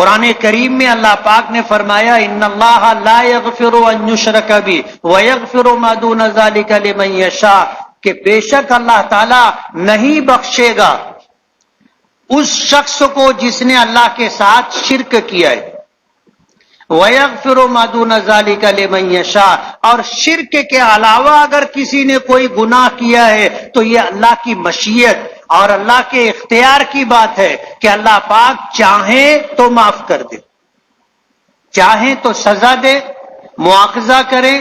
قرآن کریم میں اللہ پاک نے فرمایا ان اللہ لا یغفر ان یشرک بہ ویغفر ما دون ذلک لمن یشاء، کہ بے شک اللہ تعالی نہیں بخشے گا اس شخص کو جس نے اللہ کے ساتھ شرک کیا ہے، وَيَغْفِرُ مَا دُونَ ذَلِكَ لِمَن يَشَاءُ، اور شرک کے علاوہ اگر کسی نے کوئی گناہ کیا ہے تو یہ اللہ کی مشیت اور اللہ کے اختیار کی بات ہے کہ اللہ پاک چاہیں تو معاف کر دے، چاہیں تو سزا دے، مواخذہ کرے،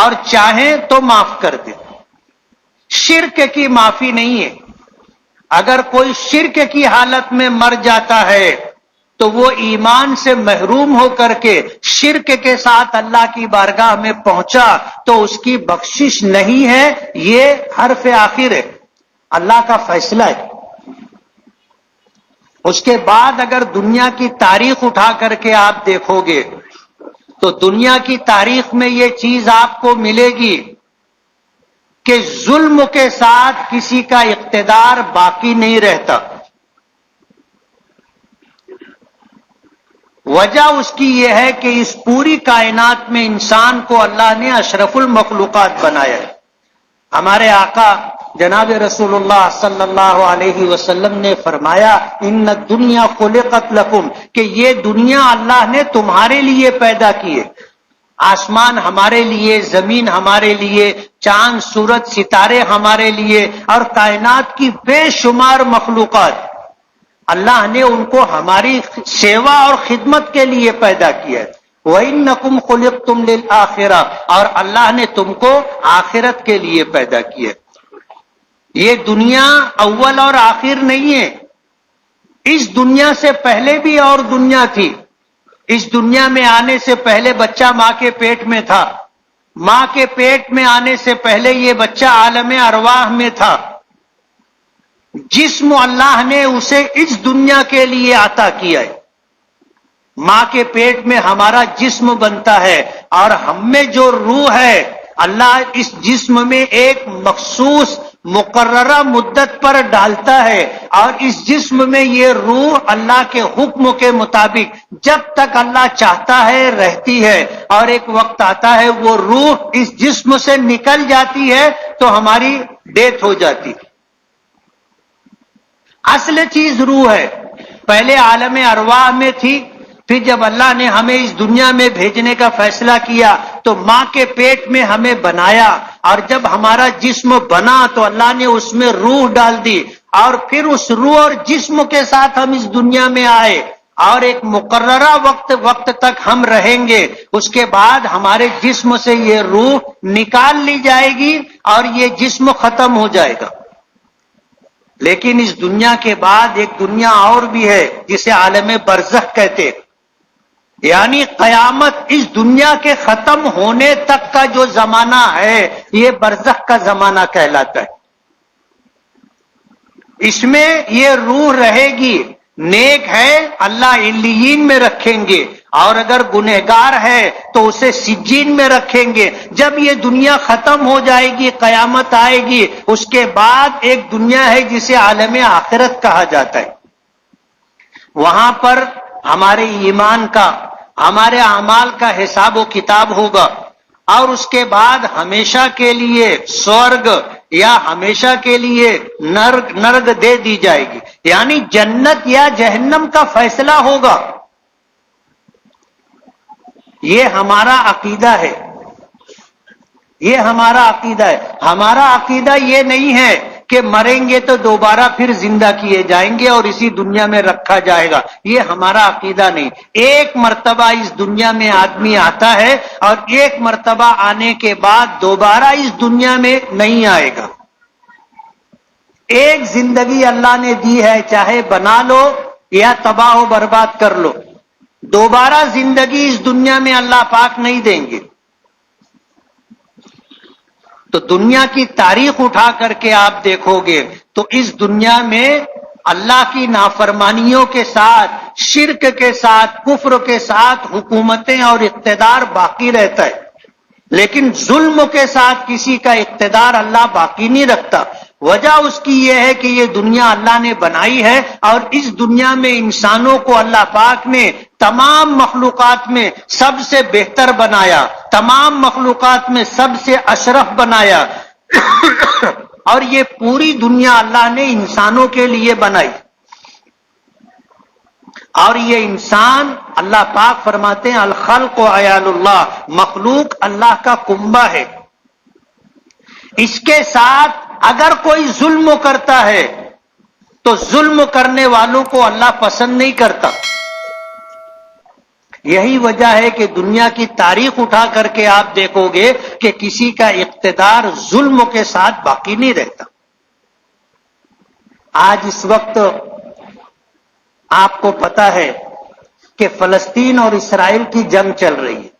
اور چاہیں تو معاف کر دے۔ شرک کی معافی نہیں ہے۔ اگر کوئی شرک کی حالت میں مر جاتا ہے تو وہ ایمان سے محروم ہو کر کے شرک کے ساتھ اللہ کی بارگاہ میں پہنچا تو اس کی بخشش نہیں ہے، یہ حرف آخر ہے، اللہ کا فیصلہ ہے۔ اس کے بعد اگر دنیا کی تاریخ اٹھا کر کے آپ دیکھو گے تو دنیا کی تاریخ میں یہ چیز آپ کو ملے گی کہ ظلم کے ساتھ کسی کا اقتدار باقی نہیں رہتا۔ وجہ اس کی یہ ہے کہ اس پوری کائنات میں انسان کو اللہ نے اشرف المخلوقات بنایا ہے۔ ہمارے آقا جناب رسول اللہ صلی اللہ علیہ وسلم نے فرمایا ان الدنیا خلقت لکم، کہ یہ دنیا اللہ نے تمہارے لیے پیدا کی ہے۔ آسمان ہمارے لیے، زمین ہمارے لیے، چاند سورج ستارے ہمارے لیے، اور کائنات کی بے شمار مخلوقات، اللہ نے ان کو ہماری سیوا اور خدمت کے لیے پیدا کیا ہے۔ وَإِنَّكُمْ خُلِقْتُمْ لِلْآخِرَةِ، اور اللہ نے تم کو آخرت کے لیے پیدا کیا ہے۔ یہ دنیا اول اور آخر نہیں ہے، اس دنیا سے پہلے بھی اور دنیا تھی۔ اس دنیا میں آنے سے پہلے بچہ ماں کے پیٹ میں تھا، ماں کے پیٹ میں آنے سے پہلے یہ بچہ عالم ارواح میں تھا۔ جسم اللہ نے اسے اس دنیا کے لیے عطا کیا ہے۔ ماں کے پیٹ میں ہمارا جسم بنتا ہے اور ہم میں جو روح ہے اللہ اس جسم میں ایک مخصوص مقررہ مدت پر ڈالتا ہے، اور اس جسم میں یہ روح اللہ کے حکم کے مطابق جب تک اللہ چاہتا ہے رہتی ہے، اور ایک وقت آتا ہے وہ روح اس جسم سے نکل جاتی ہے تو ہماری ڈیتھ ہو جاتی ہے۔ اصل چیز روح ہے، پہلے عالم ارواح میں تھی، پھر جب اللہ نے ہمیں اس دنیا میں بھیجنے کا فیصلہ کیا تو ماں کے پیٹ میں ہمیں بنایا، اور جب ہمارا جسم بنا تو اللہ نے اس میں روح ڈال دی، اور پھر اس روح اور جسم کے ساتھ ہم اس دنیا میں آئے، اور ایک مقررہ وقت تک ہم رہیں گے۔ اس کے بعد ہمارے جسم سے یہ روح نکال لی جائے گی اور یہ جسم ختم ہو جائے گا۔ لیکن اس دنیا کے بعد ایک دنیا اور بھی ہے جسے عالم برزخ کہتے، یعنی قیامت، اس دنیا کے ختم ہونے تک کا جو زمانہ ہے یہ برزخ کا زمانہ کہلاتا ہے۔ اس میں یہ روح رہے گی، نیک ہے اللہ علیین میں رکھیں گے، اور اگر گنہگار ہے تو اسے سجین میں رکھیں گے۔ جب یہ دنیا ختم ہو جائے گی، قیامت آئے گی، اس کے بعد ایک دنیا ہے جسے عالم آخرت کہا جاتا ہے۔ وہاں پر ہمارے ایمان کا، ہمارے اعمال کا حساب و کتاب ہوگا، اور اس کے بعد ہمیشہ کے لیے سورگ یا ہمیشہ کے لیے نرگ دے دی جائے گی، یعنی جنت یا جہنم کا فیصلہ ہوگا۔ یہ ہمارا عقیدہ ہے، یہ ہمارا عقیدہ ہے۔ ہمارا عقیدہ یہ نہیں ہے کہ مریں گے تو دوبارہ پھر زندہ کیے جائیں گے اور اسی دنیا میں رکھا جائے گا، یہ ہمارا عقیدہ نہیں۔ ایک مرتبہ اس دنیا میں آدمی آتا ہے اور ایک مرتبہ آنے کے بعد دوبارہ اس دنیا میں نہیں آئے گا۔ ایک زندگی اللہ نے دی ہے، چاہے بنا لو یا تباہ و برباد کر لو، دوبارہ زندگی اس دنیا میں اللہ پاک نہیں دیں گے۔ تو دنیا کی تاریخ اٹھا کر کے آپ دیکھو گے تو اس دنیا میں اللہ کی نافرمانیوں کے ساتھ، شرک کے ساتھ، کفر کے ساتھ حکومتیں اور اقتدار باقی رہتا ہے، لیکن ظلم کے ساتھ کسی کا اقتدار اللہ باقی نہیں رکھتا۔ وجہ اس کی یہ ہے کہ یہ دنیا اللہ نے بنائی ہے اور اس دنیا میں انسانوں کو اللہ پاک نے تمام مخلوقات میں سب سے بہتر بنایا، تمام مخلوقات میں سب سے اشرف بنایا اور یہ پوری دنیا اللہ نے انسانوں کے لیے بنائی، اور یہ انسان اللہ پاک فرماتے ہیں الخلق عیال اللہ، مخلوق اللہ کا کنبہ ہے۔ اس کے ساتھ اگر کوئی ظلم کرتا ہے تو ظلم کرنے والوں کو اللہ پسند نہیں کرتا۔ یہی وجہ ہے کہ دنیا کی تاریخ اٹھا کر کے آپ دیکھو گے کہ کسی کا اقتدار ظلم کے ساتھ باقی نہیں رہتا۔ آج اس وقت آپ کو پتا ہے کہ فلسطین اور اسرائیل کی جنگ چل رہی ہے۔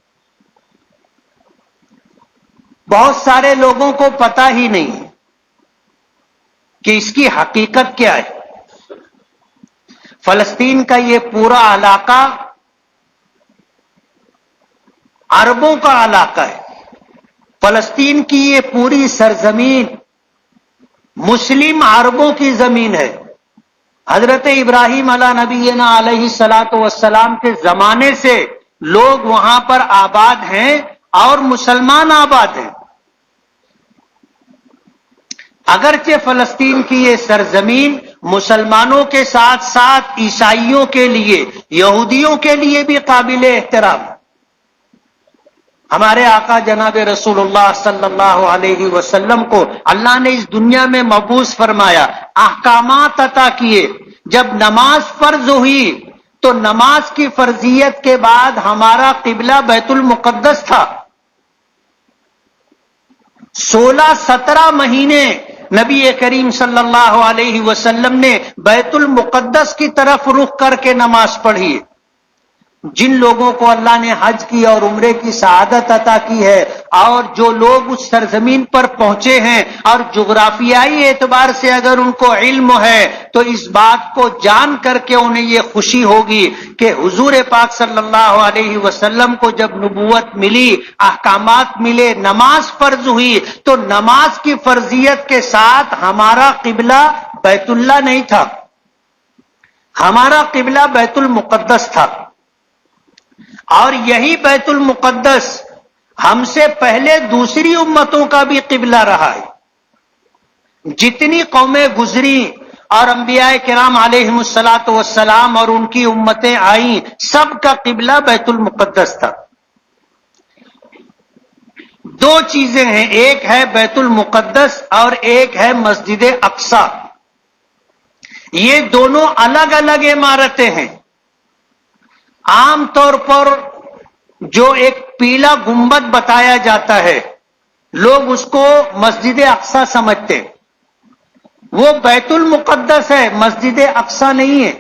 بہت سارے لوگوں کو پتا ہی نہیں ہے کہ اس کی حقیقت کیا ہے۔ فلسطین کا یہ پورا علاقہ عربوں کا علاقہ ہے۔ فلسطین کی یہ پوری سرزمین مسلم عربوں کی زمین ہے۔ حضرت ابراہیم علیہ نبینا علیہ الصلوۃ والسلام کے زمانے سے لوگ وہاں پر آباد ہیں اور مسلمان آباد ہیں۔ اگرچہ فلسطین کی یہ سرزمین مسلمانوں کے ساتھ ساتھ عیسائیوں کے لیے، یہودیوں کے لیے بھی قابل احترام ہے۔ ہمارے آقا جناب رسول اللہ صلی اللہ علیہ وسلم کو اللہ نے اس دنیا میں مبعوث فرمایا، احکامات عطا کیے۔ جب نماز فرض ہوئی تو نماز کی فرضیت کے بعد ہمارا قبلہ بیت المقدس تھا۔ 16-17 مہینے نبی کریم صلی اللہ علیہ وسلم نے بیت المقدس کی طرف رخ کر کے نماز پڑھی۔ جن لوگوں کو اللہ نے حج کی اور عمرے کی سعادت عطا کی ہے اور جو لوگ اس سرزمین پر پہنچے ہیں اور جغرافیائی اعتبار سے اگر ان کو علم ہے تو اس بات کو جان کر کے انہیں یہ خوشی ہوگی کہ حضور پاک صلی اللہ علیہ وسلم کو جب نبوت ملی، احکامات ملے، نماز فرض ہوئی تو نماز کی فرضیت کے ساتھ ہمارا قبلہ بیت اللہ نہیں تھا، ہمارا قبلہ بیت المقدس تھا۔ اور یہی بیت المقدس ہم سے پہلے دوسری امتوں کا بھی قبلہ رہا ہے۔ جتنی قومیں گزری اور انبیاء کرام علیہم الصلاۃ والسلام اور ان کی امتیں آئیں، سب کا قبلہ بیت المقدس تھا۔ دو چیزیں ہیں، ایک ہے بیت المقدس اور ایک ہے مسجد اقصی۔ یہ دونوں الگ الگ عمارتیں ہیں۔ عام طور پر جو ایک پیلا گنبد بتایا جاتا ہے لوگ اس کو مسجد اقصی سمجھتے، وہ بیت المقدس ہے، مسجد اقصی نہیں ہے۔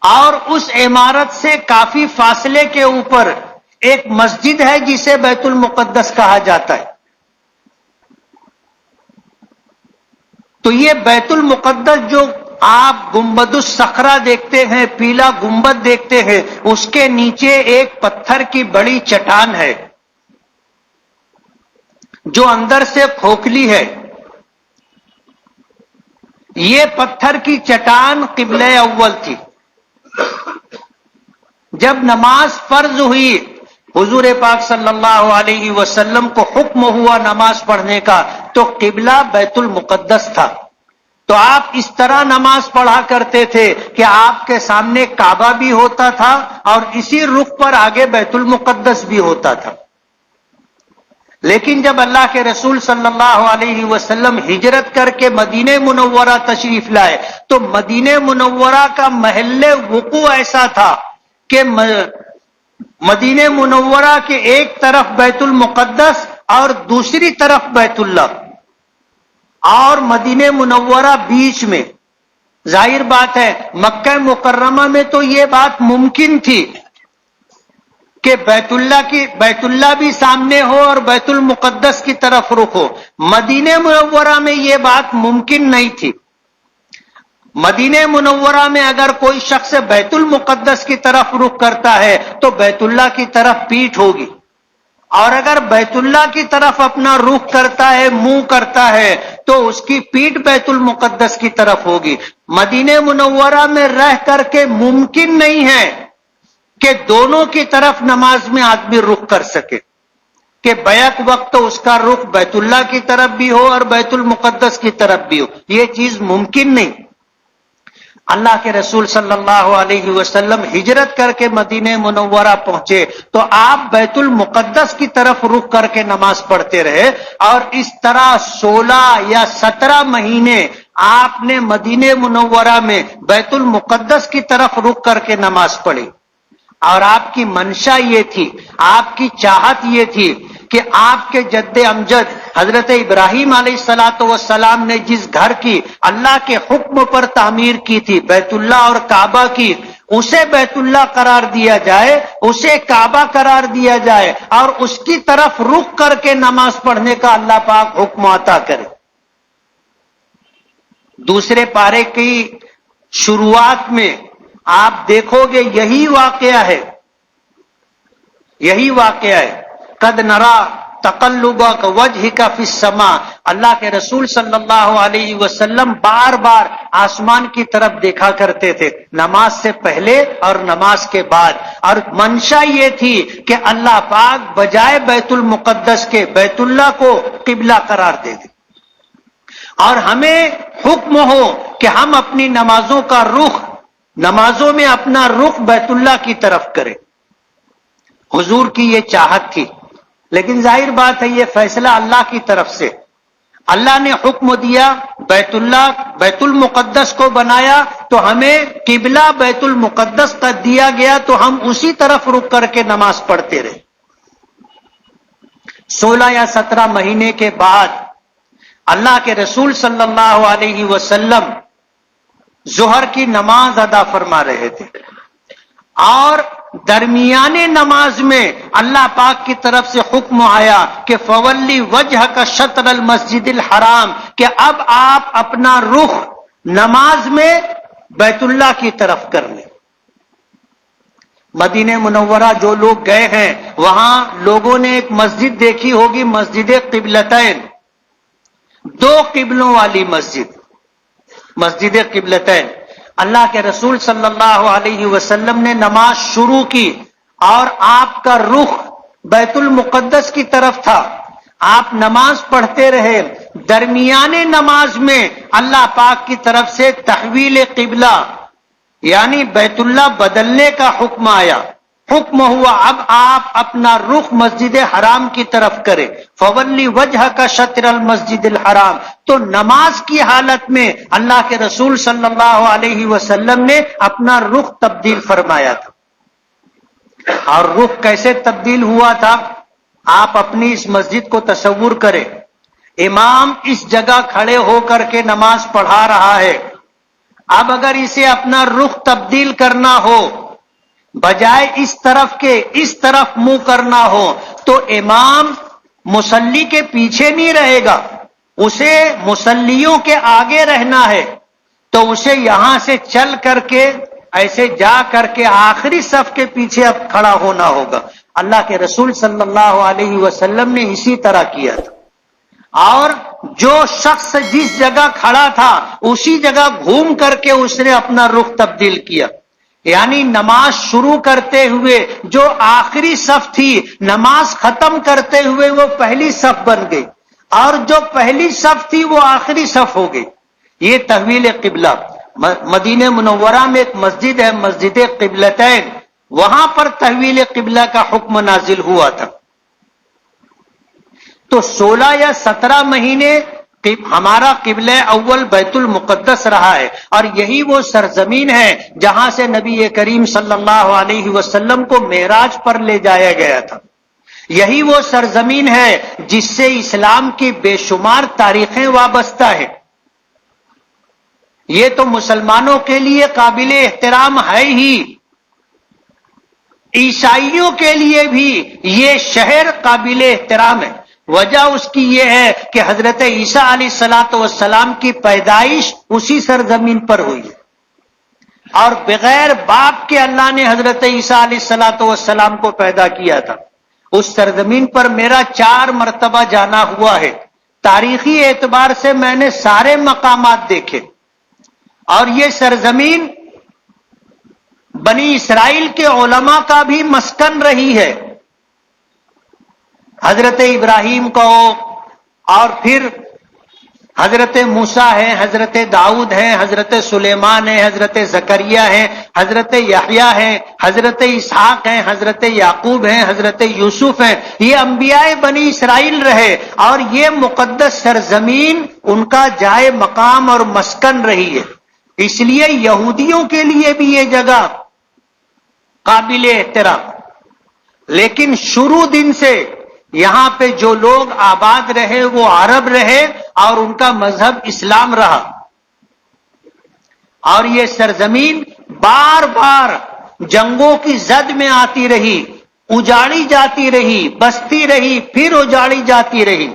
اور اس عمارت سے کافی فاصلے کے اوپر ایک مسجد ہے جسے بیت المقدس کہا جاتا ہے۔ تو یہ بیت المقدس جو آپ گنبد الصخرہ دیکھتے ہیں، پیلا گنبد دیکھتے ہیں، اس کے نیچے ایک پتھر کی بڑی چٹان ہے جو اندر سے کھوکھلی ہے۔ یہ پتھر کی چٹان قبلہ اول تھی۔ جب نماز فرض ہوئی، حضور پاک صلی اللہ علیہ وسلم کو حکم ہوا نماز پڑھنے کا، تو قبلہ بیت المقدس تھا۔ تو آپ اس طرح نماز پڑھا کرتے تھے کہ آپ کے سامنے کعبہ بھی ہوتا تھا اور اسی رخ پر آگے بیت المقدس بھی ہوتا تھا۔ لیکن جب اللہ کے رسول صلی اللہ علیہ وسلم ہجرت کر کے مدینہ منورہ تشریف لائے تو مدینہ منورہ کا محل وقوع ایسا تھا کہ مدینہ منورہ کے ایک طرف بیت المقدس اور دوسری طرف بیت اللہ، اور مدینہ منورہ بیچ میں۔ ظاہر بات ہے مکہ مکرمہ میں تو یہ بات ممکن تھی کہ بیت اللہ بھی سامنے ہو اور بیت المقدس کی طرف رخ ہو۔ مدینہ منورہ میں یہ بات ممکن نہیں تھی۔ مدینہ منورہ میں اگر کوئی شخص بیت المقدس کی طرف رخ کرتا ہے تو بیت اللہ کی طرف پیٹھ ہوگی، اور اگر بیت اللہ کی طرف اپنا رخ کرتا ہے، منہ کرتا ہے، تو اس کی پیٹھ بیت المقدس کی طرف ہوگی۔ مدینہ منورہ میں رہ کر کے ممکن نہیں ہے کہ دونوں کی طرف نماز میں آدمی رخ کر سکے، کہ بیک وقت اس کا رخ بیت اللہ کی طرف بھی ہو اور بیت المقدس کی طرف بھی ہو، یہ چیز ممکن نہیں۔ اللہ کے رسول صلی اللہ علیہ وسلم ہجرت کر کے مدینہ منورہ پہنچے تو آپ بیت المقدس کی طرف رخ کر کے نماز پڑھتے رہے، اور اس طرح 16 یا 17 مہینے آپ نے مدینہ منورہ میں بیت المقدس کی طرف رخ کر کے نماز پڑھی۔ اور آپ کی منشا یہ تھی، آپ کی چاہت یہ تھی کہ آپ کے جد امجد حضرت ابراہیم علیہ السلام نے جس گھر کی اللہ کے حکم پر تعمیر کی تھی، بیت اللہ اور کعبہ کی، اسے بیت اللہ قرار دیا جائے، اسے کعبہ قرار دیا جائے، اور اس کی طرف رخ کر کے نماز پڑھنے کا اللہ پاک حکم عطا کرے۔ دوسرے پارے کی شروعات میں آپ دیکھو گے یہی واقعہ ہے، یہی واقعہ ہے۔ قد نرا تقلبک وجہک فی السماء، اللہ کے رسول صلی اللہ علیہ وسلم بار بار آسمان کی طرف دیکھا کرتے تھے، نماز سے پہلے اور نماز کے بعد، اور منشا یہ تھی کہ اللہ پاک بجائے بیت المقدس کے بیت اللہ کو قبلہ قرار دے دے، اور ہمیں حکم ہو کہ ہم اپنی نمازوں کا رخ، نمازوں میں اپنا رخ بیت اللہ کی طرف کریں۔ حضور کی یہ چاہت تھی، لیکن ظاہر بات ہے یہ فیصلہ اللہ کی طرف سے، اللہ نے حکم دیا، بیت اللہ بیت المقدس کو بنایا تو ہمیں قبلہ بیت المقدس کا دیا گیا، تو ہم اسی طرف رک کر کے نماز پڑھتے رہے۔ 16 یا 17 مہینے کے بعد اللہ کے رسول صلی اللہ علیہ وسلم ظہر کی نماز ادا فرما رہے تھے، اور درمیانے نماز میں اللہ پاک کی طرف سے حکم آیا کہ فولی وجہ کا شطر المسجد الحرام، کہ اب آپ اپنا رخ نماز میں بیت اللہ کی طرف کر لیں۔ مدینہ منورہ جو لوگ گئے ہیں وہاں لوگوں نے ایک مسجد دیکھی ہوگی، مسجد قبلتین، 2 قبلوں والی مسجد، مسجد قبلتین۔ اللہ کے رسول صلی اللہ علیہ وسلم نے نماز شروع کی اور آپ کا رخ بیت المقدس کی طرف تھا، آپ نماز پڑھتے رہے، درمیانے نماز میں اللہ پاک کی طرف سے تحویل قبلہ یعنی بیت اللہ بدلنے کا حکم آیا، حکم ہوا اب آپ اپنا رخ مسجد حرام کی طرف کریں، فولی وجہ کا شطر المسجد الحرام۔ تو نماز کی حالت میں اللہ کے رسول صلی اللہ علیہ وسلم نے اپنا رخ تبدیل فرمایا تھا۔ اور رخ کیسے تبدیل ہوا تھا، آپ اپنی اس مسجد کو تصور کریں، امام اس جگہ کھڑے ہو کر کے نماز پڑھا رہا ہے، اب اگر اسے اپنا رخ تبدیل کرنا ہو، بجائے اس طرف کے اس طرف منہ کرنا ہو، تو امام مصلی کے پیچھے نہیں رہے گا، اسے مصلیوں کے آگے رہنا ہے، تو اسے یہاں سے چل کر کے ایسے جا کر کے آخری صف کے پیچھے اب کھڑا ہونا ہوگا۔ اللہ کے رسول صلی اللہ علیہ وسلم نے اسی طرح کیا تھا، اور جو شخص جس جگہ کھڑا تھا اسی جگہ گھوم کر کے اس نے اپنا رخ تبدیل کیا، یعنی نماز شروع کرتے ہوئے جو آخری صف تھی، نماز ختم کرتے ہوئے وہ پہلی صف بن گئی، اور جو پہلی صف تھی وہ آخری صف ہو گئی۔ یہ تحویل قبلہ۔ مدینہ منورہ میں ایک مسجد ہے، مسجد قبلتین، وہاں پر تحویل قبلہ کا حکم نازل ہوا تھا۔ تو 16 یا 17 مہینے ہمارا قبلہ اول بیت المقدس رہا ہے، اور یہی وہ سرزمین ہے جہاں سے نبی کریم صلی اللہ علیہ وسلم کو معراج پر لے جایا گیا تھا، یہی وہ سرزمین ہے جس سے اسلام کی بے شمار تاریخیں وابستہ ہیں۔ یہ تو مسلمانوں کے لیے قابل احترام ہے ہی، عیسائیوں کے لیے بھی یہ شہر قابل احترام ہے۔ وجہ اس کی یہ ہے کہ حضرت عیسیٰ علیہ السلام کی پیدائش اسی سرزمین پر ہوئی ہے، اور بغیر باپ کے اللہ نے حضرت عیسیٰ علیہ السلام کو پیدا کیا تھا، اس سرزمین پر میرا 4 مرتبہ جانا ہوا ہے. تاریخی اعتبار سے میں نے سارے مقامات دیکھے، اور یہ سرزمین بنی اسرائیل کے علماء کا بھی مسکن رہی ہے. حضرت ابراہیم کو، اور پھر حضرت موسیٰ ہیں، حضرت داؤد ہیں، حضرت سلیمان ہیں، حضرت زکریا ہیں، حضرت یحییٰ ہیں، حضرت اسحاق ہیں، حضرت یعقوب ہیں، حضرت یوسف ہیں. یہ انبیاء بنی اسرائیل رہے، اور یہ مقدس سرزمین ان کا جائے مقام اور مسکن رہی ہے. اس لیے یہودیوں کے لیے بھی یہ جگہ قابل احترام. لیکن شروع دن سے یہاں پہ جو لوگ آباد رہے وہ عرب رہے، اور ان کا مذہب اسلام رہا. اور یہ سرزمین بار بار جنگوں کی زد میں آتی رہی، اجاڑی جاتی رہی، بستی رہی، پھر اجاڑی جاتی رہی.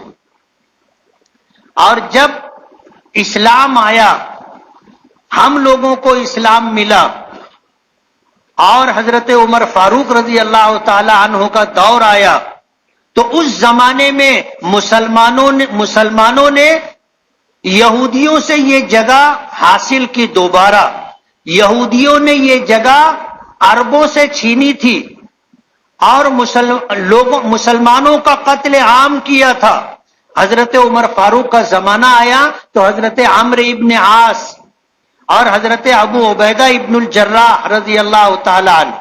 اور جب اسلام آیا، ہم لوگوں کو اسلام ملا، اور حضرت عمر فاروق رضی اللہ تعالی عنہ کا دور آیا، تو اس زمانے میں مسلمانوں نے یہودیوں سے یہ جگہ حاصل کی دوبارہ. یہودیوں نے یہ جگہ عربوں سے چھینی تھی، اور مسلمانوں کا قتل عام کیا تھا. حضرت عمر فاروق کا زمانہ آیا تو حضرت عمرو ابن عاص اور حضرت ابو عبیدہ ابن الجراح رضی اللہ تعالی عنہ،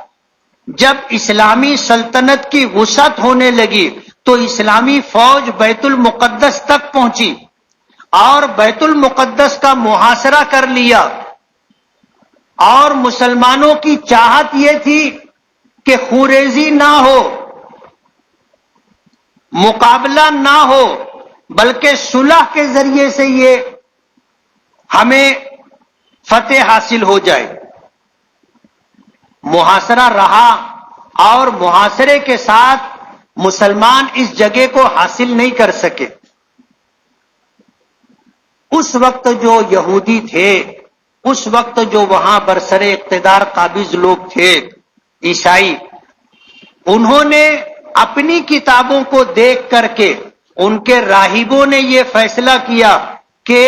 جب اسلامی سلطنت کی وسعت ہونے لگی تو اسلامی فوج بیت المقدس تک پہنچی، اور بیت المقدس کا محاصرہ کر لیا. اور مسلمانوں کی چاہت یہ تھی کہ خوریزی نہ ہو، مقابلہ نہ ہو، بلکہ صلح کے ذریعے سے یہ ہمیں فتح حاصل ہو جائے. محاصرہ رہا، اور محاصرے کے ساتھ مسلمان اس جگہ کو حاصل نہیں کر سکے. اس وقت جو یہودی تھے، اس وقت جو وہاں برسر اقتدار قابض لوگ تھے عیسائی، انہوں نے اپنی کتابوں کو دیکھ کر کے، ان کے راہبوں نے یہ فیصلہ کیا کہ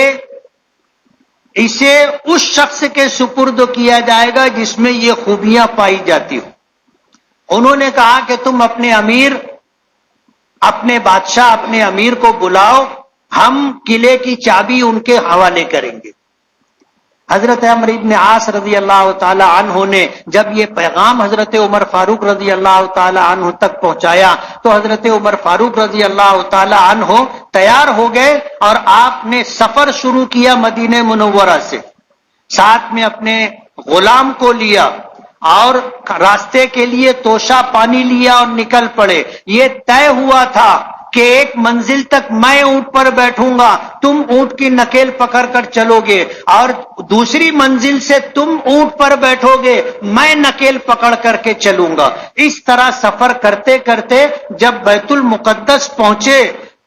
اسے اس شخص کے سپرد کیا جائے گا جس میں یہ خوبیاں پائی جاتی ہوں. انہوں نے کہا کہ تم اپنے امیر، اپنے بادشاہ، اپنے امیر کو بلاؤ، ہم قلعے کی چابی ان کے حوالے کریں گے. حضرت عمرو بن عاص رضی اللہ تعالی عنہ نے جب یہ پیغام حضرت عمر فاروق رضی اللہ تعالی عنہ تک پہنچایا تو حضرت عمر فاروق رضی اللہ تعالی عنہ تیار ہو گئے، اور آپ نے سفر شروع کیا مدینہ منورہ سے. ساتھ میں اپنے غلام کو لیا، اور راستے کے لیے توشہ پانی لیا اور نکل پڑے. یہ طے ہوا تھا کہ ایک منزل تک میں اونٹ پر بیٹھوں گا، تم اونٹ کی نکیل پکڑ کر چلو گے، اور دوسری منزل سے تم اونٹ پر بیٹھو گے، میں نکیل پکڑ کر کے چلوں گا. اس طرح سفر کرتے کرتے جب بیت المقدس پہنچے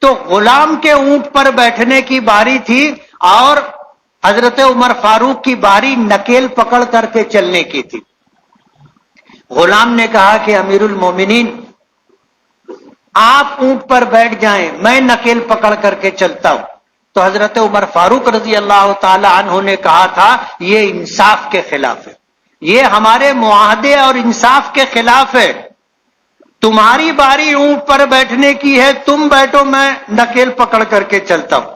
تو غلام کے اونٹ پر بیٹھنے کی باری تھی، اور حضرت عمر فاروق کی باری نکیل پکڑ کر کے چلنے کی تھی. غلام نے کہا کہ امیر المومنین، آپ اونٹ پر بیٹھ جائیں، میں نکیل پکڑ کر کے چلتا ہوں. تو حضرت عمر فاروق رضی اللہ تعالی عنہ نے کہا تھا یہ انصاف کے خلاف ہے، یہ ہمارے معاہدے اور انصاف کے خلاف ہے. تمہاری باری اونٹ پر بیٹھنے کی ہے، تم بیٹھو، میں نکیل پکڑ کر کے چلتا ہوں.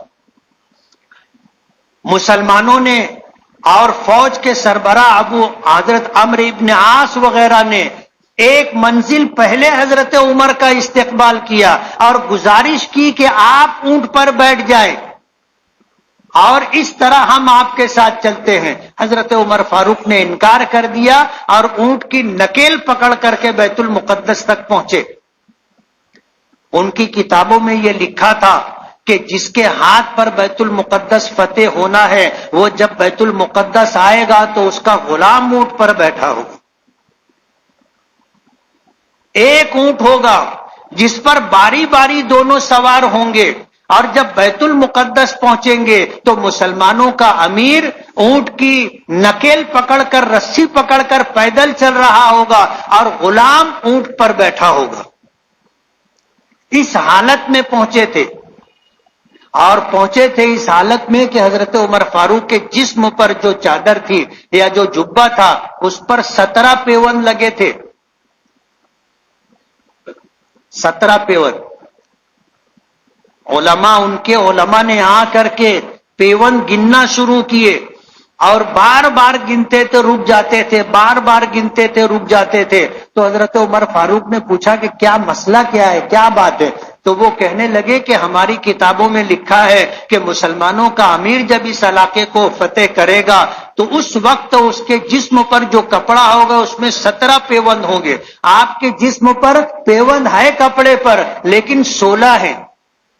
مسلمانوں نے اور فوج کے سربراہ ابو حضرت عمرو ابن عاص وغیرہ نے ایک منزل پہلے حضرت عمر کا استقبال کیا اور گزارش کی کہ آپ اونٹ پر بیٹھ جائیں، اور اس طرح ہم آپ کے ساتھ چلتے ہیں. حضرت عمر فاروق نے انکار کر دیا اور اونٹ کی نکیل پکڑ کر کے بیت المقدس تک پہنچے. ان کی کتابوں میں یہ لکھا تھا کہ جس کے ہاتھ پر بیت المقدس فتح ہونا ہے وہ جب بیت المقدس آئے گا تو اس کا غلام اونٹ پر بیٹھا ہوگا. ایک اونٹ ہوگا جس پر باری باری دونوں سوار ہوں گے، اور جب بیت المقدس پہنچیں گے تو مسلمانوں کا امیر اونٹ کی نکیل پکڑ کر، رسی پکڑ کر پیدل چل رہا ہوگا، اور غلام اونٹ پر بیٹھا ہوگا. اس حالت میں پہنچے تھے، اور پہنچے تھے اس حالت میں کہ حضرت عمر فاروق کے جسم پر جو چادر تھی یا جو جبہ تھا اس پر 17 پیوند لگے تھے، 17 پیوند۔ علماء نے آ کر کے پیوند گننا شروع کیے، اور بار بار گنتے تھے رک جاتے تھے، بار بار گنتے تھے رک جاتے تھے۔ تو حضرت عمر فاروق نے پوچھا کہ کیا مسئلہ کیا ہے، کیا بات ہے؟ تو وہ کہنے لگے کہ ہماری کتابوں میں لکھا ہے کہ مسلمانوں کا امیر جب اس علاقے کو فتح کرے گا تو اس وقت اس کے جسم پر جو کپڑا ہوگا اس میں 17 پیوند ہوں گے۔ آپ کے جسم پر پیوند ہے کپڑے پر، لیکن 16 ہے،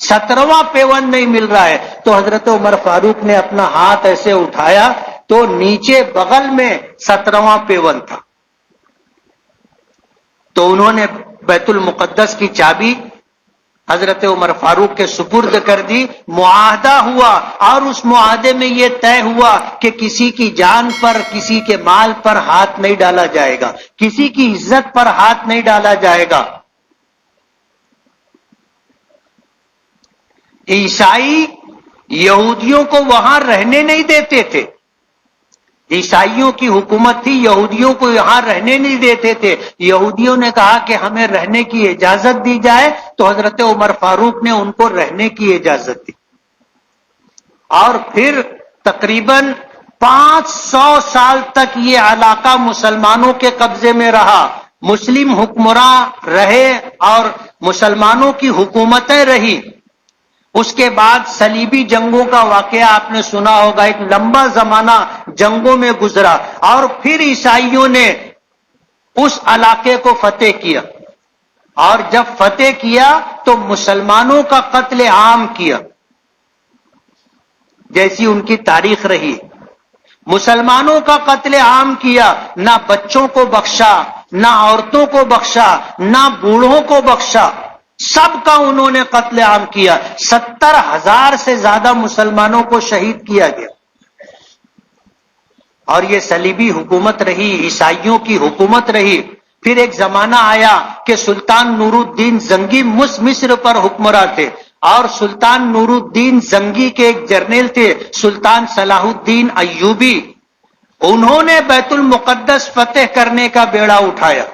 17واں پیوند نہیں مل رہا ہے۔ تو حضرت عمر فاروق نے اپنا ہاتھ ایسے اٹھایا تو نیچے بغل میں 17واں پیوند تھا۔ تو انہوں نے بیت المقدس کی چابی حضرت عمر فاروق کے سپرد کر دی، معاہدہ ہوا، اور اس معاہدے میں یہ طے ہوا کہ کسی کی جان پر، کسی کے مال پر ہاتھ نہیں ڈالا جائے گا، کسی کی عزت پر ہاتھ نہیں ڈالا جائے گا۔ عیسائی یہودیوں کو وہاں رہنے نہیں دیتے تھے، عیسائیوں کی حکومت تھی، یہودیوں کو یہاں رہنے نہیں دیتے تھے۔ یہودیوں نے کہا کہ ہمیں رہنے کی اجازت دی جائے، تو حضرت عمر فاروق نے ان کو رہنے کی اجازت دی، اور پھر تقریباً 500 سال تک یہ علاقہ مسلمانوں کے قبضے میں رہا، مسلم حکمراں رہے اور مسلمانوں کی حکومتیں رہی۔ اس کے بعد صلیبی جنگوں کا واقعہ آپ نے سنا ہوگا، ایک لمبا زمانہ جنگوں میں گزرا، اور پھر عیسائیوں نے اس علاقے کو فتح کیا، اور جب فتح کیا تو مسلمانوں کا قتل عام کیا، جیسی ان کی تاریخ رہی۔ مسلمانوں کا قتل عام کیا، نہ بچوں کو بخشا، نہ عورتوں کو بخشا، نہ بوڑھوں کو بخشا، سب کا انہوں نے قتل عام کیا۔ 70,000 سے زیادہ مسلمانوں کو شہید کیا گیا، اور یہ صلیبی حکومت رہی، عیسائیوں کی حکومت رہی۔ پھر ایک زمانہ آیا کہ سلطان نور الدین زنگی مصر پر حکمراں تھے، اور سلطان نور الدین زنگی کے ایک جرنیل تھے سلطان صلاح الدین ایوبی، انہوں نے بیت المقدس فتح کرنے کا بیڑا اٹھایا،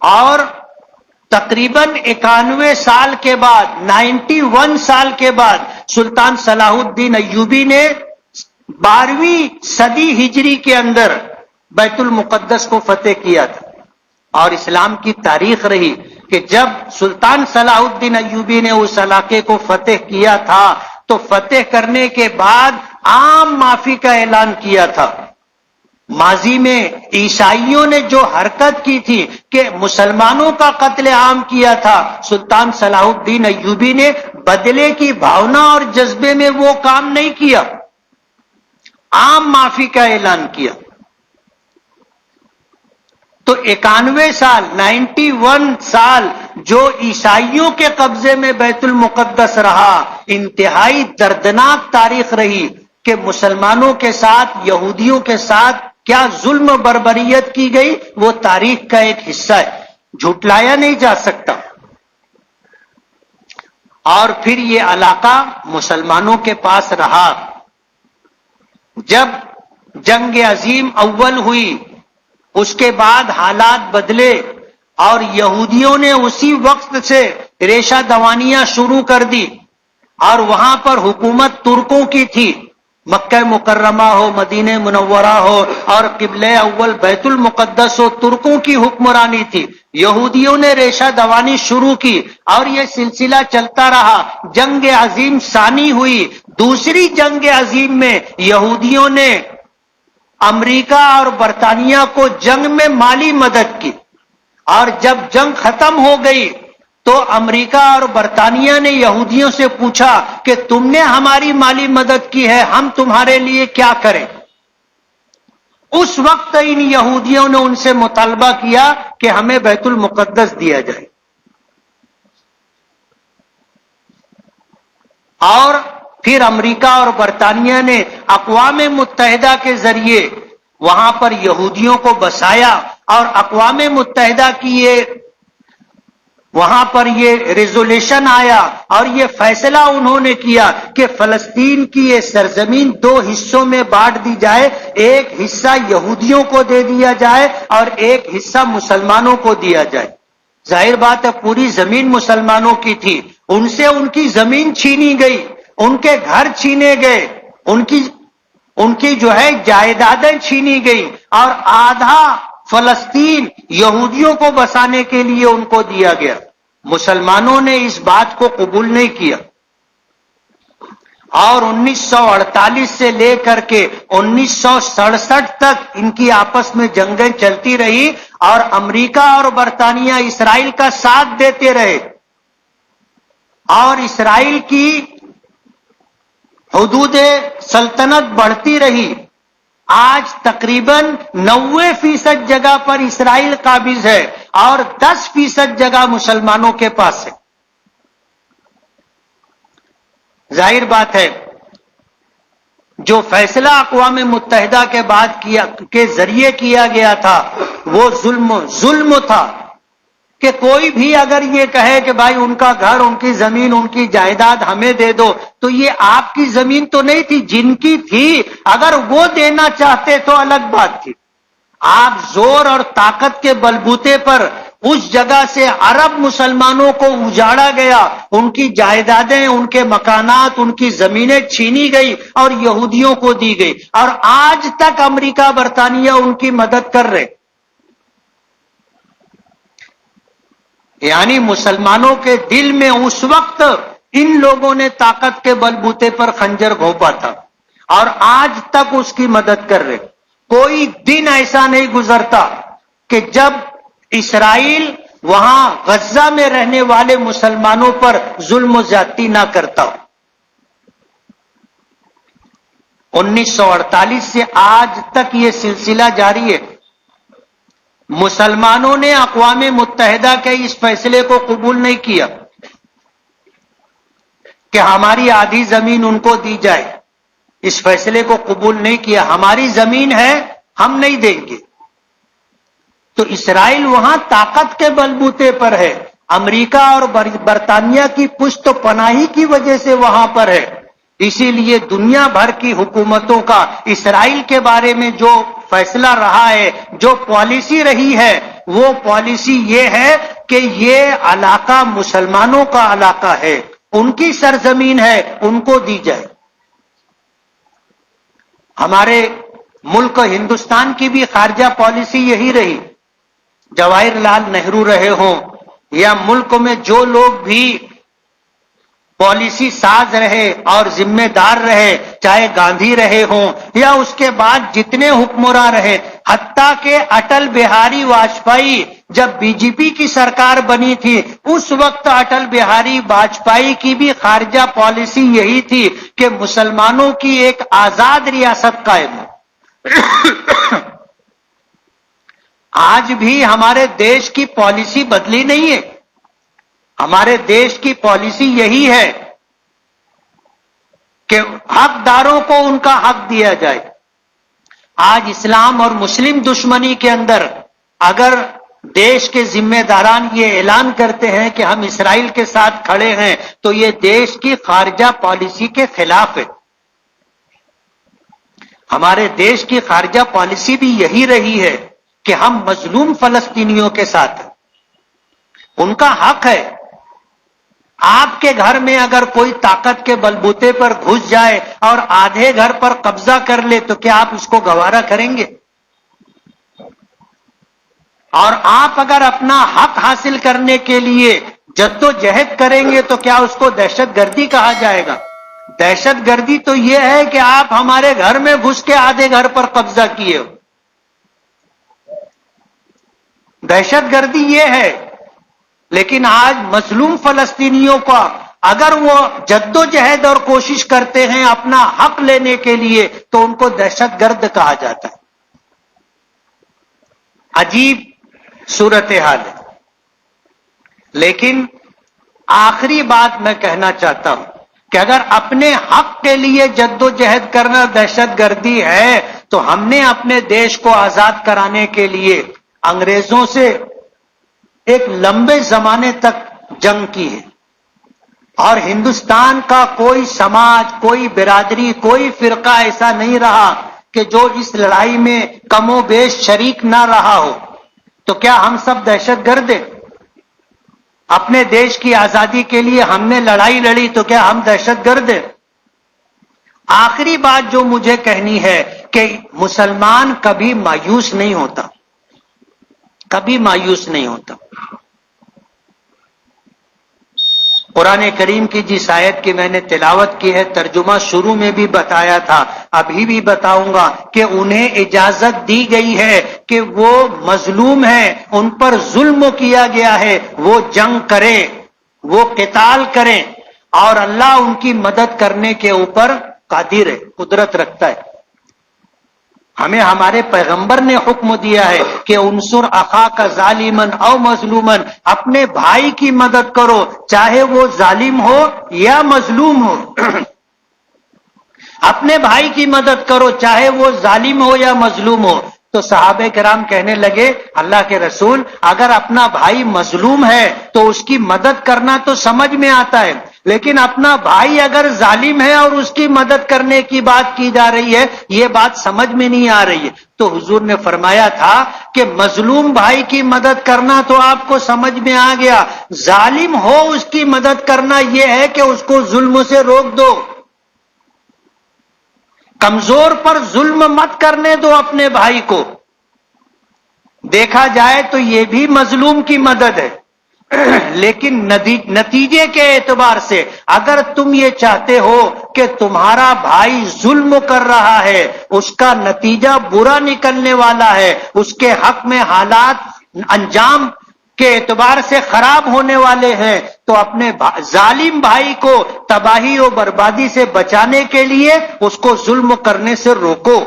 اور تقریباً 91 سال کے بعد، 91 سال کے بعد سلطان صلاح الدین ایوبی نے 12ویں صدی ہجری کے اندر بیت المقدس کو فتح کیا تھا۔ اور اسلام کی تاریخ رہی کہ جب سلطان صلاح الدین ایوبی نے اس علاقے کو فتح کیا تھا تو فتح کرنے کے بعد عام معافی کا اعلان کیا تھا۔ ماضی میں عیسائیوں نے جو حرکت کی تھی کہ مسلمانوں کا قتل عام کیا تھا، سلطان صلاح الدین ایوبی نے بدلے کی بھاونا اور جذبے میں وہ کام نہیں کیا، عام معافی کا اعلان کیا۔ تو 91 سال، 91 سال جو عیسائیوں کے قبضے میں بیت المقدس رہا، انتہائی دردناک تاریخ رہی کہ مسلمانوں کے ساتھ، یہودیوں کے ساتھ کیا ظلم و بربریت کی گئی، وہ تاریخ کا ایک حصہ ہے، جھٹلایا نہیں جا سکتا۔ اور پھر یہ علاقہ مسلمانوں کے پاس رہا۔ جب جنگ عظیم اول ہوئی، اس کے بعد حالات بدلے، اور یہودیوں نے اسی وقت سے ریشہ دوانیاں شروع کر دی، اور وہاں پر حکومت ترکوں کی تھی، مکہ مکرمہ ہو، مدینہ منورہ ہو، اور قبلہ اول بیت المقدس ہو، ترکوں کی حکمرانی تھی۔ یہودیوں نے ریشہ دوانی شروع کی، اور یہ سلسلہ چلتا رہا۔ جنگ عظیم ثانی ہوئی، دوسری جنگ عظیم میں یہودیوں نے امریکہ اور برطانیہ کو جنگ میں مالی مدد کی، اور جب جنگ ختم ہو گئی تو امریکہ اور برطانیہ نے یہودیوں سے پوچھا کہ تم نے ہماری مالی مدد کی ہے، ہم تمہارے لیے کیا کریں؟ اس وقت ان یہودیوں نے ان سے مطالبہ کیا کہ ہمیں بیت المقدس دیا جائے، اور پھر امریکہ اور برطانیہ نے اقوام متحدہ کے ذریعے وہاں پر یہودیوں کو بسایا، اور اقوام متحدہ کی یہ وہاں پر یہ ریزولوشن آیا اور یہ فیصلہ انہوں نے کیا کہ فلسطین کی یہ سرزمین 2 حصوں میں بانٹ دی جائے، ایک حصہ یہودیوں کو دے دیا جائے اور ایک حصہ مسلمانوں کو دیا جائے۔ ظاہر بات ہے پوری زمین مسلمانوں کی تھی، ان سے ان کی زمین چھینی گئی، ان کے گھر چھینے گئے، ان کی جو ہے جائیدادیں چھینی گئی، اور آدھا فلسطین یہودیوں کو بسانے کے لیے ان کو دیا گیا۔ مسلمانوں نے اس بات کو قبول نہیں کیا، اور 1948 سے لے کر کے 1967 تک ان کی آپس میں جنگیں چلتی رہی، اور امریکہ اور برطانیہ اسرائیل کا ساتھ دیتے رہے، اور اسرائیل کی حدود سلطنت بڑھتی رہی۔ آج تقریباً 90% جگہ پر اسرائیل قابض ہے اور 10% جگہ مسلمانوں کے پاس ہے۔ ظاہر بات ہے جو فیصلہ اقوام متحدہ کے بعد کے ذریعے کیا گیا تھا وہ ظلم تھا، کہ کوئی بھی اگر یہ کہے کہ بھائی ان کا گھر، ان کی زمین، ان کی جائیداد ہمیں دے دو، تو یہ آپ کی زمین تو نہیں تھی، جن کی تھی، اگر وہ دینا چاہتے تو الگ بات تھی۔ آپ زور اور طاقت کے بلبوتے پر اس جگہ سے عرب مسلمانوں کو اجاڑا گیا، ان کی جائیدادیں، ان کے مکانات، ان کی زمینیں چھینی گئی اور یہودیوں کو دی گئی، اور آج تک امریکہ برطانیہ ان کی مدد کر رہے۔ یعنی مسلمانوں کے دل میں اس وقت ان لوگوں نے طاقت کے بلبوتے پر خنجر گھونپا تھا، اور آج تک اس کی مدد کر رہے۔ کوئی دن ایسا نہیں گزرتا کہ جب اسرائیل وہاں غزہ میں رہنے والے مسلمانوں پر ظلم و زیادتی نہ کرتا۔ 1948 سے آج تک یہ سلسلہ جاری ہے۔ مسلمانوں نے اقوام متحدہ کے اس فیصلے کو قبول نہیں کیا کہ ہماری آدھی زمین ان کو دی جائے، اس فیصلے کو قبول نہیں کیا۔ ہماری زمین ہے، ہم نہیں دیں گے۔ تو اسرائیل وہاں طاقت کے بلبوتے پر ہے، امریکہ اور برطانیہ کی پشت پناہی کی وجہ سے وہاں پر ہے۔ اسی لیے دنیا بھر کی حکومتوں کا اسرائیل کے بارے میں جو فیصلہ رہا ہے، جو پالیسی رہی ہے، وہ پالیسی یہ ہے کہ یہ علاقہ مسلمانوں کا علاقہ ہے، ان کی سرزمین ہے، ان کو دی جائے۔ ہمارے ملک ہندوستان کی بھی خارجہ پالیسی یہی رہی، جواہر لال نہرو رہے ہوں یا ملک میں جو لوگ بھی پالیسی ساز رہے اور ذمہ دار رہے، چاہے گاندھی رہے ہوں یا اس کے بعد جتنے حکمراں رہے، حتیٰ کہ اٹل بہاری واجپئی جب بی جے پی کی سرکار بنی تھی، اس وقت اٹل بہاری واجپئی کی بھی خارجہ پالیسی یہی تھی کہ مسلمانوں کی ایک آزاد ریاست قائم ہو۔ آج بھی ہمارے دیش کی پالیسی بدلی نہیں ہے، ہمارے دیش کی پالیسی یہی ہے کہ حقداروں کو ان کا حق دیا جائے۔ آج اسلام اور مسلم دشمنی کے اندر اگر دیش کے ذمہ داران یہ اعلان کرتے ہیں کہ ہم اسرائیل کے ساتھ کھڑے ہیں، تو یہ دیش کی خارجہ پالیسی کے خلاف ہے۔ ہمارے دیش کی خارجہ پالیسی بھی یہی رہی ہے کہ ہم مظلوم فلسطینیوں کے ساتھ ہیں، ان کا حق ہے۔ آپ کے گھر میں اگر کوئی طاقت کے بلبوتے پر گھس جائے اور آدھے گھر پر قبضہ کر لے تو کیا آپ اس کو گوارا کریں گے؟ اور آپ اگر اپنا حق حاصل کرنے کے لیے جدوجہد کریں گے تو کیا اس کو دہشت گردی کہا جائے گا؟ دہشت گردی تو یہ ہے کہ آپ ہمارے گھر میں گھس کے آدھے گھر پر قبضہ کیے ہو، دہشت گردی یہ ہے۔ لیکن آج مظلوم فلسطینیوں کا اگر وہ جدوجہد اور کوشش کرتے ہیں اپنا حق لینے کے لیے تو ان کو دہشت گرد کہا جاتا ہے۔ عجیب صورتحال ہے۔ لیکن آخری بات میں کہنا چاہتا ہوں کہ اگر اپنے حق کے لیے جدوجہد کرنا دہشت گردی ہے تو ہم نے اپنے دیش کو آزاد کرانے کے لیے انگریزوں سے ایک لمبے زمانے تک جنگ کی ہے، اور ہندوستان کا کوئی سماج، کوئی برادری، کوئی فرقہ ایسا نہیں رہا کہ جو اس لڑائی میں کم و بیش شریک نہ رہا ہو. تو کیا ہم سب دہشت گرد ہیں؟ اپنے دیش کی آزادی کے لیے ہم نے لڑائی لڑی، تو کیا ہم دہشت گرد ہیں؟ آخری بات جو مجھے کہنی ہے کہ مسلمان کبھی مایوس نہیں ہوتا، کبھی مایوس نہیں ہوتا. قرآن کریم کی جس آیت کی میں نے تلاوت کی ہے، ترجمہ شروع میں بھی بتایا تھا، ابھی بھی بتاؤں گا کہ انہیں اجازت دی گئی ہے کہ وہ مظلوم ہیں، ان پر ظلم کیا گیا ہے، وہ جنگ کریں، وہ قتال کریں، اور اللہ ان کی مدد کرنے کے اوپر قادر ہے، قدرت رکھتا ہے. ہمیں ہمارے پیغمبر نے حکم دیا ہے کہ انصر اخاک ظالما او مظلوما، اپنے بھائی کی مدد کرو چاہے وہ ظالم ہو یا مظلوم ہو. اپنے بھائی کی مدد کرو چاہے وہ ظالم ہو یا مظلوم ہو. تو صحابہ کرام کہنے لگے اللہ کے رسول، اگر اپنا بھائی مظلوم ہے تو اس کی مدد کرنا تو سمجھ میں آتا ہے، لیکن اپنا بھائی اگر ظالم ہے اور اس کی مدد کرنے کی بات کی جا رہی ہے، یہ بات سمجھ میں نہیں آ رہی ہے. تو حضور نے فرمایا تھا کہ مظلوم بھائی کی مدد کرنا تو آپ کو سمجھ میں آ گیا، ظالم ہو اس کی مدد کرنا یہ ہے کہ اس کو ظلم سے روک دو، کمزور پر ظلم مت کرنے دو اپنے بھائی کو. دیکھا جائے تو یہ بھی مظلوم کی مدد ہے، لیکن نتیجے کے اعتبار سے اگر تم یہ چاہتے ہو کہ تمہارا بھائی ظلم کر رہا ہے، اس کا نتیجہ برا نکلنے والا ہے، اس کے حق میں حالات انجام کے اعتبار سے خراب ہونے والے ہیں، تو اپنے ظالم بھائی کو تباہی و بربادی سے بچانے کے لیے اس کو ظلم کرنے سے روکو.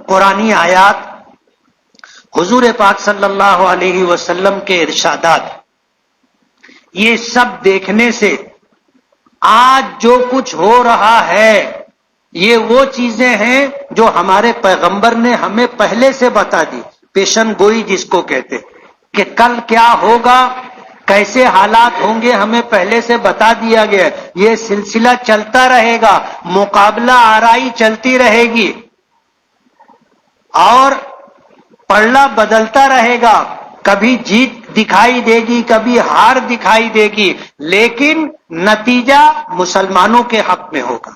قرآنی آیات، حضور پاک صلی اللہ علیہ وسلم کے ارشادات، یہ سب دیکھنے سے آج جو کچھ ہو رہا ہے یہ وہ چیزیں ہیں جو ہمارے پیغمبر نے ہمیں پہلے سے بتا دی. پیشن گوئی جس کو کہتے کہ کل کیا ہوگا، کیسے حالات ہوں گے، ہمیں پہلے سے بتا دیا گیا. یہ سلسلہ چلتا رہے گا، مقابلہ آرائی چلتی رہے گی اور پلڑا بدلتا رہے گا، کبھی جیت دکھائی دے گی، کبھی ہار دکھائی دے گی، لیکن نتیجہ مسلمانوں کے حق میں ہوگا.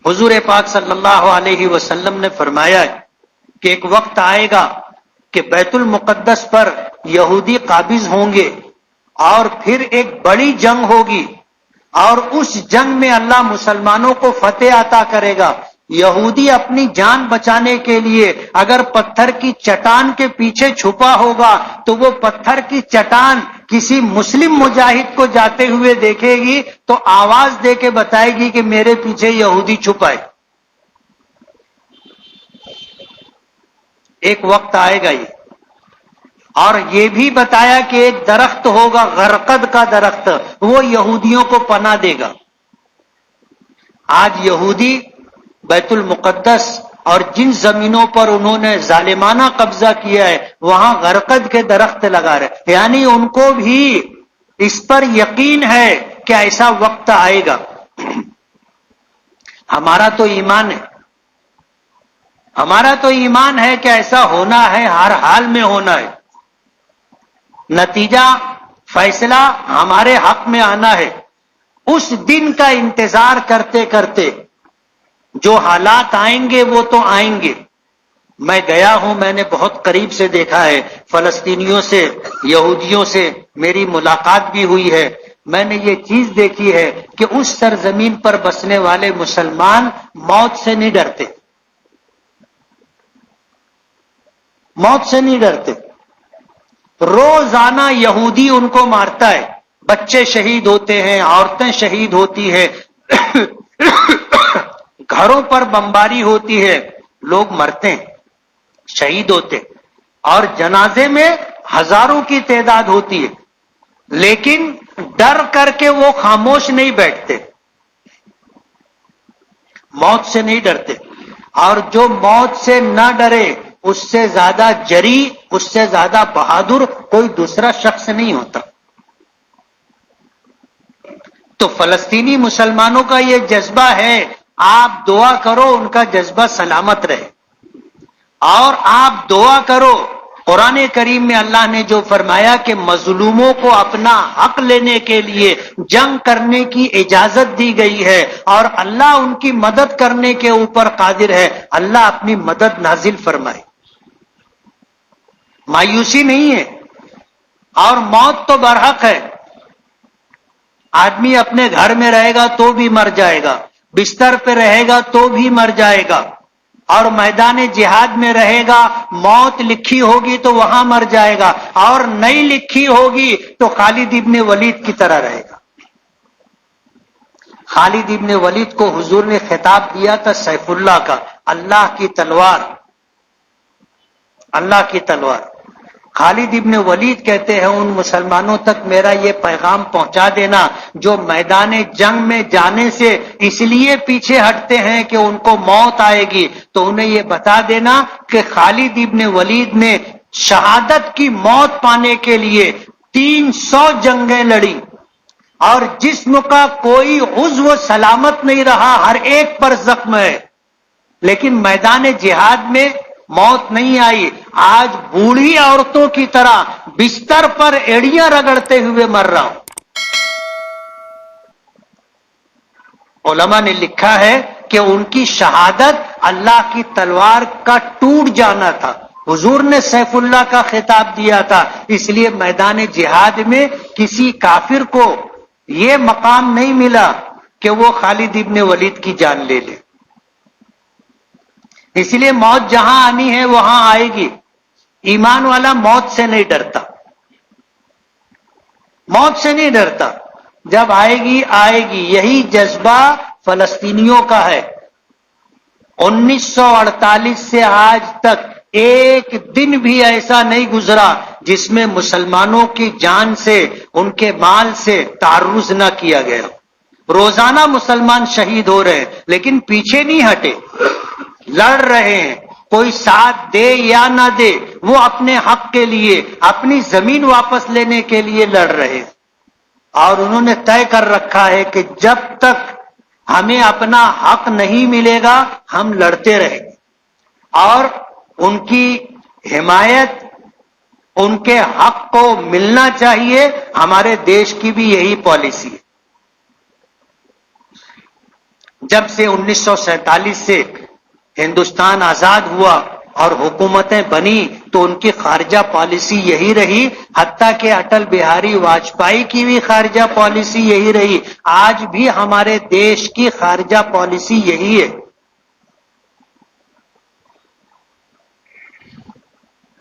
حضور پاک صلی اللہ علیہ وسلم نے فرمایا کہ ایک وقت آئے گا کہ بیت المقدس پر یہودی قابض ہوں گے، اور پھر ایک بڑی جنگ ہوگی، اور اس جنگ میں اللہ مسلمانوں کو فتح عطا کرے گا. یہودی اپنی جان بچانے کے لیے اگر پتھر کی چٹان کے پیچھے چھپا ہوگا تو وہ پتھر کی چٹان کسی مسلم مجاہد کو جاتے ہوئے دیکھے گی تو آواز دے کے بتائے گی کہ میرے پیچھے یہودی چھپائے. ایک وقت آئے گا یہ، اور یہ بھی بتایا کہ ایک درخت ہوگا، غرقد کا درخت، وہ یہودیوں کو پناہ دے گا. آج یہودی بیت المقدس اور جن زمینوں پر انہوں نے ظالمانہ قبضہ کیا ہے وہاں غرقد کے درخت لگا رہے، یعنی ان کو بھی اس پر یقین ہے کہ ایسا وقت آئے گا. ہمارا تو ایمان ہے، ہمارا تو ایمان ہے کہ ایسا ہونا ہے، ہر حال میں ہونا ہے. نتیجہ فیصلہ ہمارے حق میں آنا ہے. اس دن کا انتظار کرتے کرتے جو حالات آئیں گے وہ تو آئیں گے. میں گیا ہوں، میں نے بہت قریب سے دیکھا ہے، فلسطینیوں سے، یہودیوں سے میری ملاقات بھی ہوئی ہے. میں نے یہ چیز دیکھی ہے کہ اس سرزمین پر بسنے والے مسلمان موت سے نہیں ڈرتے، موت سے نہیں ڈرتے. روزانہ یہودی ان کو مارتا ہے، بچے شہید ہوتے ہیں، عورتیں شہید ہوتی ہیں، گھروں پر بمباری ہوتی ہے، لوگ مرتے ہیں، شہید ہوتے، اور جنازے میں ہزاروں کی تعداد ہوتی ہے، لیکن ڈر کر کے وہ خاموش نہیں بیٹھتے، موت سے نہیں ڈرتے. اور جو موت سے نہ ڈرے اس سے زیادہ جری، اس سے زیادہ بہادر کوئی دوسرا شخص نہیں ہوتا. تو فلسطینی مسلمانوں کا یہ جذبہ ہے، آپ دعا کرو ان کا جذبہ سلامت رہے، اور آپ دعا کرو. قرآن کریم میں اللہ نے جو فرمایا کہ مظلوموں کو اپنا حق لینے کے لیے جنگ کرنے کی اجازت دی گئی ہے، اور اللہ ان کی مدد کرنے کے اوپر قادر ہے. اللہ اپنی مدد نازل فرمائے، مایوسی نہیں ہے. اور موت تو برحق ہے. آدمی اپنے گھر میں رہے گا تو بھی مر جائے گا، بستر پہ رہے گا تو بھی مر جائے گا، اور میدان جہاد میں رہے گا، موت لکھی ہوگی تو وہاں مر جائے گا، اور نہیں لکھی ہوگی تو خالد ابن ولید کی طرح رہے گا. خالد ابن ولید کو حضور نے خطاب دیا تھا سیف اللہ کا، اللہ کی تلوار، اللہ کی تلوار. خالد ابن ولید کہتے ہیں ان مسلمانوں تک میرا یہ پیغام پہنچا دینا جو میدان جنگ میں جانے سے اس لیے پیچھے ہٹتے ہیں کہ ان کو موت آئے گی، تو انہیں یہ بتا دینا کہ خالد ابن ولید نے شہادت کی موت پانے کے لیے 300 جنگیں لڑی، اور جسم کا کوئی عضو سلامت نہیں رہا، ہر ایک پر زخم ہے، لیکن میدان جہاد میں موت نہیں آئی. آج بوڑھی عورتوں کی طرح بستر پر ایڑیاں رگڑتے ہوئے مر رہا ہوں. علماء نے لکھا ہے کہ ان کی شہادت اللہ کی تلوار کا ٹوٹ جانا تھا. حضور نے سیف اللہ کا خطاب دیا تھا، اس لیے میدان جہاد میں کسی کافر کو یہ مقام نہیں ملا کہ وہ خالد ابن ولید کی جان لے لے. اس لیے موت جہاں آنی ہے وہاں آئے گی. ایمان والا موت سے نہیں ڈرتا، موت سے نہیں ڈرتا، جب آئے گی آئے گی. یہی جذبہ فلسطینیوں کا ہے. 1948 سے آج تک ایک دن بھی ایسا نہیں گزرا جس میں مسلمانوں کی جان سے، ان کے مال سے تعرض نہ کیا گیا. روزانہ مسلمان شہید ہو رہے ہیں لیکن پیچھے نہیں ہٹے، لڑ رہے ہیں. کوئی ساتھ دے یا نہ دے، وہ اپنے حق کے لیے، اپنی زمین واپس لینے کے لیے لڑ رہے ہیں. اور انہوں نے طے کر رکھا ہے کہ جب تک ہمیں اپنا حق نہیں ملے گا ہم لڑتے رہیں گے. اور ان کی حمایت، ان کے حق کو ملنا چاہیے. ہمارے دیش کی بھی یہی پالیسی ہے. جب سے 1947 سے ہندوستان آزاد ہوا اور حکومتیں بنی تو ان کی خارجہ پالیسی یہی رہی، حتیٰ کہ اٹل بہاری واجپئی کی بھی خارجہ پالیسی یہی رہی. آج بھی ہمارے دیش کی خارجہ پالیسی یہی ہے.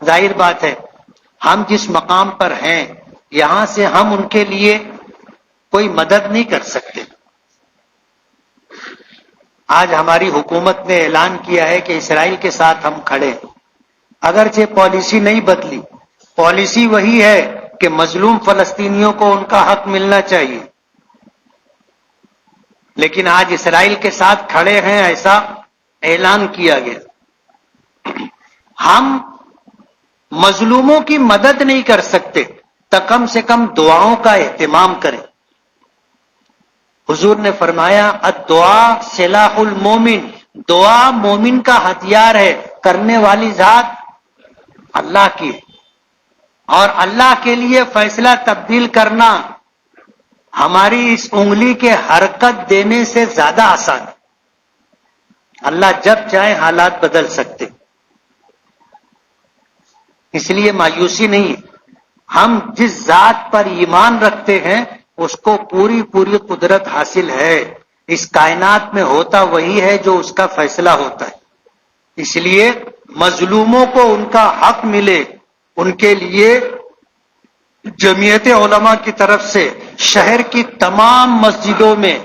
ظاہر بات ہے ہم جس مقام پر ہیں یہاں سے ہم ان کے لیے کوئی مدد نہیں کر سکتے. آج ہماری حکومت نے اعلان کیا ہے کہ اسرائیل کے ساتھ ہم کھڑے ہیں. اگرچہ پالیسی نہیں بدلی، پالیسی وہی ہے کہ مظلوم فلسطینیوں کو ان کا حق ملنا چاہیے، لیکن آج اسرائیل کے ساتھ کھڑے ہیں ایسا اعلان کیا گیا. ہم مظلوموں کی مدد نہیں کر سکتے تو کم سے کم دعاؤں کا اہتمام کریں. حضور نے فرمایا الدعاء سلاح المومن، دعا مومن کا ہتھیار ہے. کرنے والی ذات اللہ کی، اور اللہ کے لیے فیصلہ تبدیل کرنا ہماری اس انگلی کے حرکت دینے سے زیادہ آسان ہے. اللہ جب چاہے حالات بدل سکتے، اس لیے مایوسی نہیں ہے. ہم جس ذات پر ایمان رکھتے ہیں اس کو پوری پوری قدرت حاصل ہے. اس کائنات میں ہوتا وہی ہے جو اس کا فیصلہ ہوتا ہے. اس لیے مظلوموں کو ان کا حق ملے، ان کے لیے جمعیت علماء کی طرف سے شہر کی تمام مسجدوں میں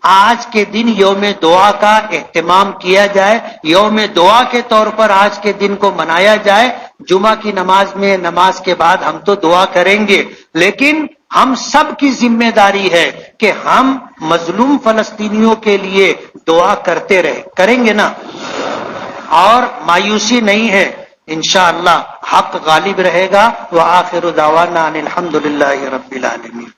آج کے دن یوم دعا کا اہتمام کیا جائے. یوم دعا کے طور پر آج کے دن کو منایا جائے. جمعہ کی نماز میں، نماز کے بعد ہم تو دعا کریں گے، لیکن ہم سب کی ذمہ داری ہے کہ ہم مظلوم فلسطینیوں کے لیے دعا کرتے رہیں. کریں گے نا؟ اور مایوسی نہیں ہے. انشاءاللہ حق غالب رہے گا. وآخر دعوانا ان الحمدللہ رب العالمین.